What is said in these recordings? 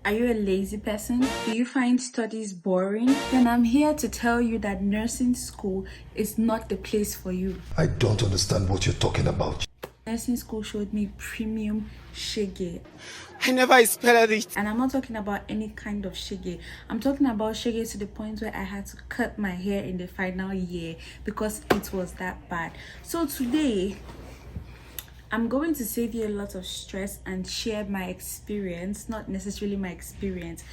Are you a lazy person? Do you find studies boring? Then I'm here to tell you that nursing school is not the place for you. I don't understand what you're talking about. Nursing school showed me premium shege. I never expected it. And I'm not talking about any kind of shege. I'm talking about shege to the point where I had to cut my hair in the final year because it was that bad. So today, I'm going to save you a lot of stress and share my experience, not necessarily my experience,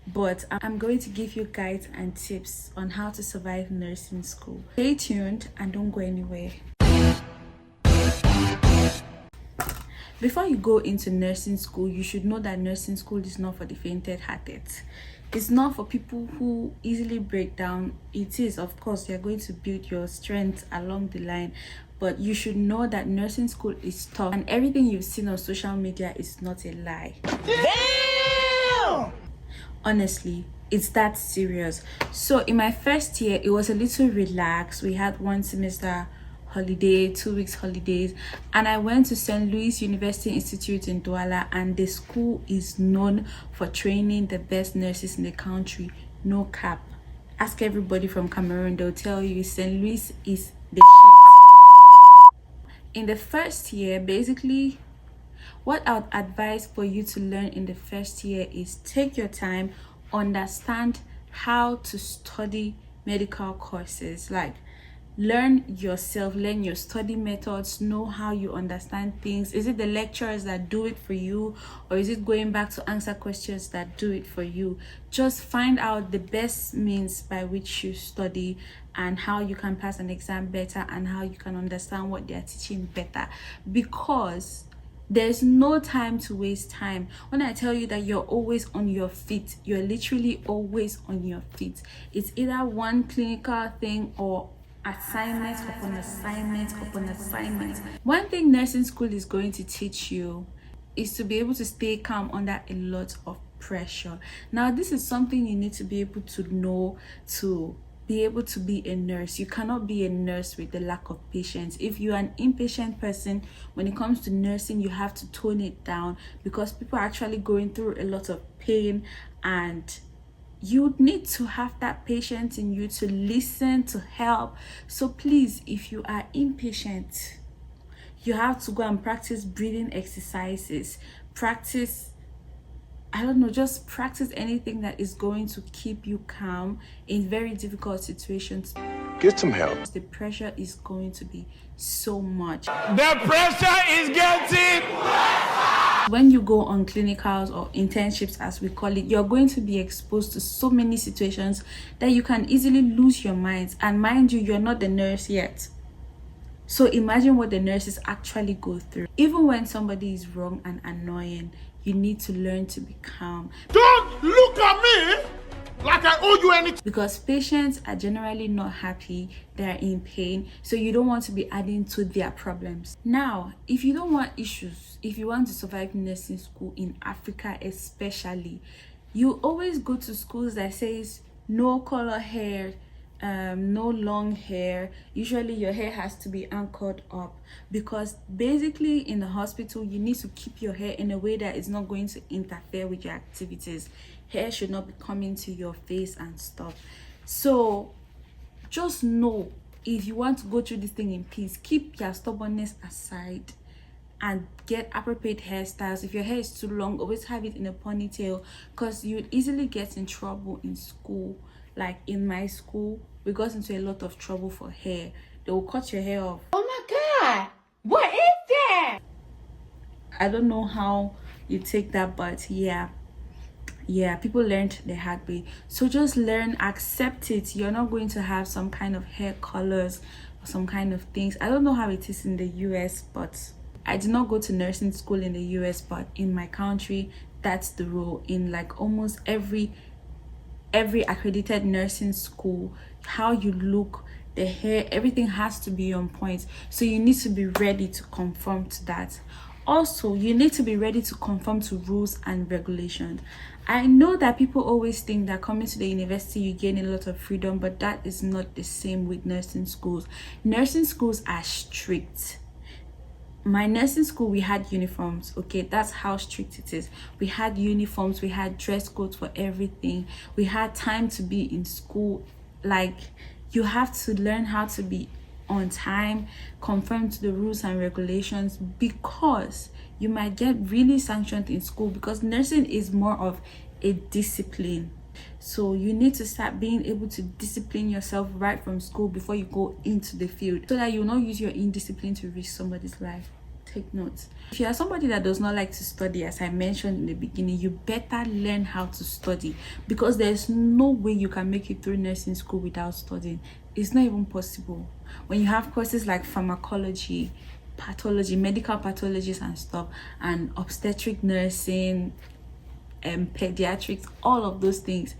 but I'm going to give you guides and tips on how to survive nursing school. Stay tuned and don't go anywhere. Before you go into nursing school, you should know that nursing school is not for the fainted-hearted. It's not for people who easily break down. It is, of course, you're going to build your strength along the line, but you should know that nursing school is tough and everything you've seen on social media is not a lie. Damn! Honestly, it's that serious. So in my first year, it was a little relaxed. We had 1 semester holiday, 2 weeks holidays, and I went to St. Louis University Institute in Douala, and the school is known for training the best nurses in the country. No cap. Ask everybody from Cameroon, they'll tell you St. Louis is the shit. In the first year, basically, what I would advise for you to learn in the first year is take your time, understand how to study medical courses, like learn yourself, learn your study methods, know how you understand things. Is it the lecturers that do it for you, or is it going back to answer questions that do it for you? Just find out the best means by which you study and how you can pass an exam better and how you can understand what they are teaching better, because there's no time to waste time. When I tell you that you're always on your feet, you're literally always on your feet. It's either one clinical thing or assignment upon assignment upon assignment. One thing nursing school is going to teach you is to be able to stay calm under a lot of pressure. Now, this is something you need to be able to know to be able to be a nurse. You cannot be a nurse with the lack of patience. If you're an impatient person, when it comes to nursing, you have to tone it down, because people are actually going through a lot of pain, and you need to have that patience in you to listen, to help. So please, if you are impatient, you have to go and practice breathing exercises, practice, I don't know, just practice anything that is going to keep you calm in very difficult situations. Get some help. The pressure is going to be so much. The pressure is getting... When you go on clinicals or internships, as we call it, you're going to be exposed to so many situations that you can easily lose your mind. And mind you, you're not the nurse yet. So imagine what the nurses actually go through. Even when somebody is wrong and annoying, you need to learn to be calm. Don't look at me like I owe you anything. Because patients are generally not happy, they're in pain, so you don't want to be adding to their problems. Now, if you don't want issues, if you want to survive nursing school in Africa especially, you always go to schools that says no color hair, no long hair. Usually your hair has to be anchored up, because basically in the hospital you need to keep your hair in a way that is not going to interfere with your activities. Hair should not be coming to your face and stuff. So just know, if you want to go through this thing in peace, keep your stubbornness aside and get appropriate hairstyles. If your hair is too long, always have it in a ponytail, because you would easily get in trouble in school. Like in my school, we got into a lot of trouble for hair. They will cut your hair off. Oh my God! What is that? I don't know how you take that, but yeah, people learned the hard way. So just learn, accept it. You're not going to have some kind of hair colors or some kind of things. I don't know how it is in the US, but I did not go to nursing school in the US, but in my country, that's the rule. In like almost every accredited nursing school, how you look, the hair, everything has to be on point. So you need to be ready to conform to that. Also, you need to be ready to conform to rules and regulations. I know that people always think that coming to the university you gain a lot of freedom, but that is not the same with nursing schools. Nursing schools are strict. my nursing school, we had uniforms. Okay, that's how strict it is. We had uniforms, we had dress codes for everything, we had time to be in school. Like, you have to learn how to be on time, conform to the rules and regulations, because you might get really sanctioned in school, because nursing is more of a discipline. So you need to start being able to discipline yourself right from school before you go into the field, so that you will not use your indiscipline to risk somebody's life. Take notes. If you are somebody that does not like to study, as I mentioned in the beginning, you better learn how to study, because there's no way you can make it through nursing school without studying. It's not even possible. When you have courses like pharmacology, pathology, medical pathologists and stuff, and obstetric nursing, pediatrics, all of those things,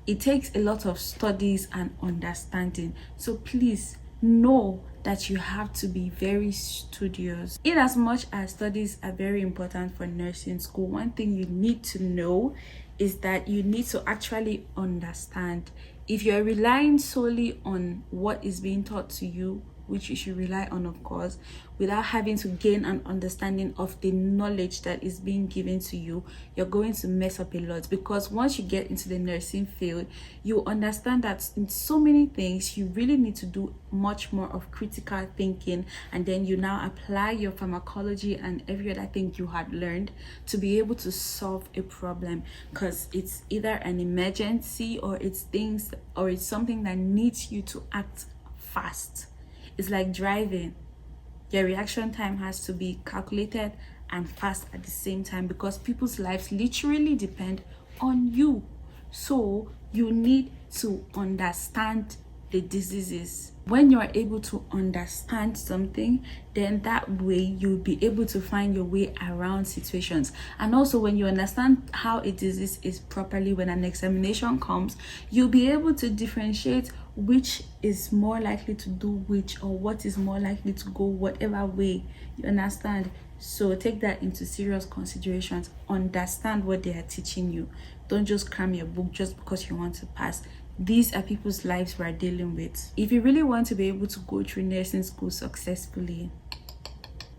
it takes a lot of studies and understanding. So please know that you have to be very studious. In as much as studies are very important for nursing school, one thing you need to know is that you need to actually understand. If you're relying solely on what is being taught to you, which you should rely on, of course, without having to gain an understanding of the knowledge that is being given to you, you're going to mess up a lot. Because once you get into the nursing field, you understand that in so many things you really need to do much more of critical thinking, and then you now apply your pharmacology and every other thing you had learned to be able to solve a problem, because it's either an emergency or it's something that needs you to act fast. It's like driving. Your reaction time has to be calculated and fast at the same time, because people's lives literally depend on you. So you need to understand the diseases. When you are able to understand something, then that way you'll be able to find your way around situations. And also, when you understand how a disease is properly, when an examination comes, you'll be able to differentiate which is more likely to do which, or what is more likely to go whatever way. You understand? So take that into serious considerations. Understand what they are teaching you. Don't just cram your book just because you want to pass. These are people's lives we are dealing with. If you really want to be able to go through nursing school successfully,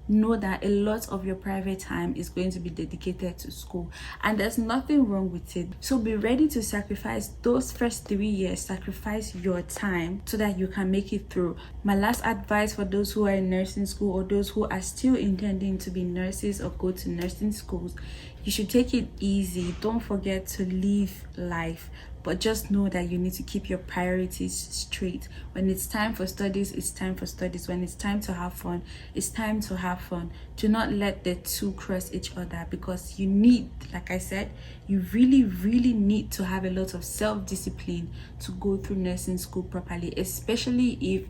know that a lot of your private time is going to be dedicated to school, and there's nothing wrong with it. So be ready to sacrifice those first 3 years, sacrifice your time so that you can make it through. My last advice for those who are in nursing school, or those who are still intending to be nurses or go to nursing schools, you should take it easy. Don't forget to live life, but just know that you need to keep your priorities straight. When it's time for studies, it's time for studies. When it's time to have fun, it's time to have fun. Do not let the two cross each other, because you need, like I said, you really need to have a lot of self-discipline to go through nursing school properly, especially if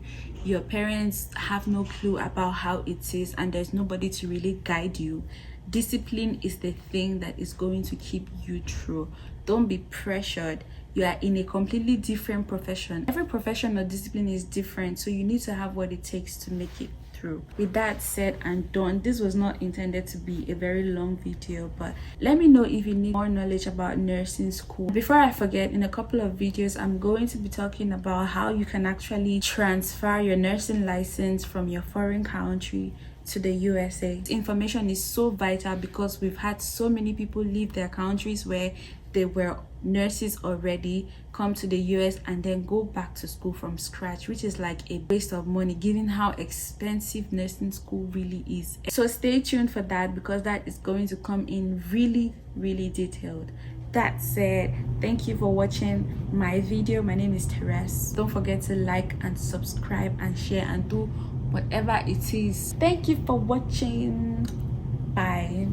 your parents have no clue about how it is and there's nobody to really guide you. Discipline is the thing that is going to keep you through. Don't be pressured. You are in a completely different profession. Every profession or discipline is different, so you need to have what it takes to make it through. With that said and done, this was not intended to be a very long video, but let me know if you need more knowledge about nursing school. Before I forget, in a couple of videos I'm going to be talking about how you can actually transfer your nursing license from your foreign country to the USA. This information is so vital because we've had so many people leave their countries where they were nurses already, come to the US and then go back to school from scratch, which is like a waste of money given how expensive nursing school really is. So stay tuned for that, because that is going to come in really detailed. That said, thank you for watching my video. My name is Therese. Don't forget to like and subscribe and share and do whatever it is. Thank you for watching. Bye.